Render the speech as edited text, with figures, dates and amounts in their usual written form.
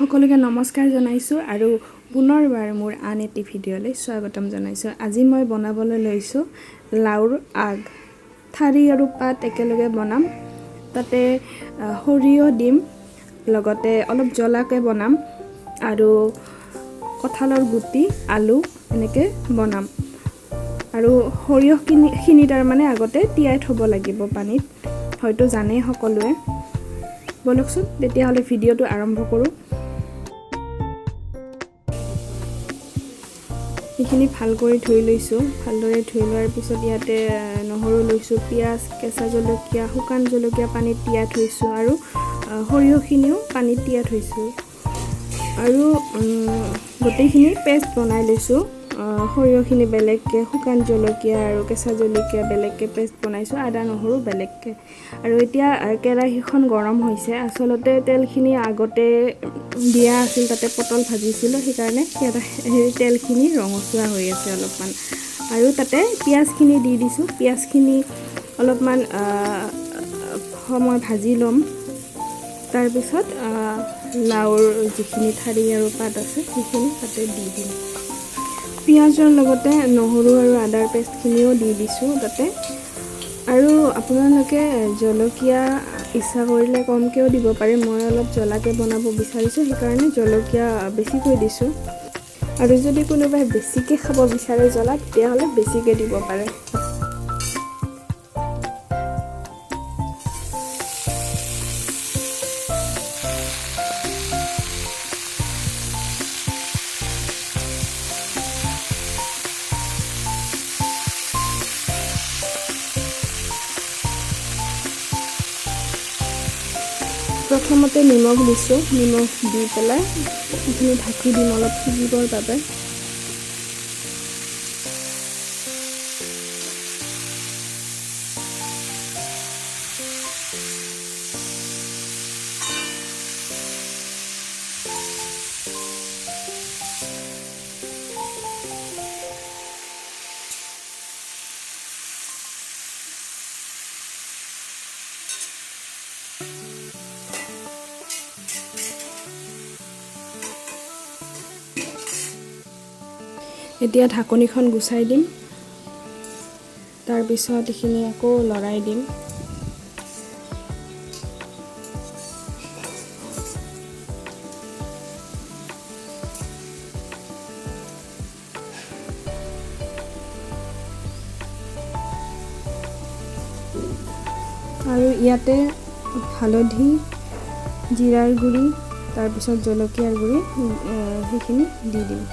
সকলোকে নমস্কাৰ জনাইছোঁ আৰু পুনৰবাৰ মোৰ আন এটি ভিডিঅ'লৈ স্বাগতম জনাইছোঁ। আজি মই বনাবলৈ লৈছোঁ লাওৰ আগ। ঠাৰি আৰু পাত একেলগে বনাম। তাতে সৰিয়হ দিম, লগতে অলপ জ্বলাকৈ বনাম আৰু কঁঠালৰ গুটি, আলু এনেকৈ বনাম। আৰু সৰিয়হখিনি তাৰমানে আগতে তিয়াই থ'ব লাগিব পানীত, হয়তো জানেই সকলোৱে। বলকচোন তেতিয়াহ'লে ভিডিঅ'টো আৰম্ভ কৰোঁ। এইখিনি ভাল কৰি ধুই লৈছোঁ। ভালদৰে ধুই লোৱাৰ পিছত ইয়াতে নহৰু লৈছোঁ, পিঁয়াজ, কেঁচা জলকীয়া, শুকান জলকীয়া পানীত তিয়াই থৈছোঁ আৰু সৰিয়হখিনিও পানীত তিয়াই থৈছোঁ। আৰু গোটেইখিনি পেষ্ট বনাই লৈছোঁ। সৰিয়হখিনি বেলেগকৈ, শুকান জলকীয়া আৰু কেঁচা জলকীয়া বেলেগকৈ পেষ্ট বনাইছোঁ, আদা নহৰু বেলেগকৈ। আৰু এতিয়া কেৰাহীখন গৰম হৈছে। আচলতে তেলখিনি আগতে দিয়া আছিল, তাতে পটল ভাজিছিলোঁ, সেইকাৰণে তেলখিনি ৰঙচুৱা হৈ আছে অলপমান। আৰু তাতে পিঁয়াজখিনি দি দিছোঁ। পিঁয়াজখিনি অলপমান সময় ভাজি ল'ম। তাৰপিছত লাওৰ যিখিনি ঠাৰি আৰু পাত আছে সেইখিনি তাতে দি দিম। পিঁয়াজৰ লগতে নহৰু আৰু আদাৰ পেষ্টখিনিও দি দিছোঁ তাতে। আৰু আপোনালোকে জলকীয়া ইচ্ছা কৰিলে কমকৈও দিব পাৰে। মই অলপ জ্বলাকৈ বনাব বিচাৰিছোঁ, সেইকাৰণে জলকীয়া বেছিকৈ দিছোঁ। আৰু যদি কোনোবাই বেছিকৈ খাব বিচাৰে জ্বলা, তেতিয়াহ'লে বেছিকৈ দিব পাৰে। প্ৰথমতে নিমখ দিছোঁ। নিমখ দি পেলাই সেইখিনি ঢাকি দিম অলপ সিজিবৰ বাবে। এতিয়া ঢাকনিখন গুচাই দিম। তাৰপিছত এইখিনি আকৌ লৰাই দিম। আৰু ইয়াতে হালধি, জিৰাৰ গুড়ি, তাৰপিছত জলকীয়াৰ গুড়ি সেইখিনি দি দিম।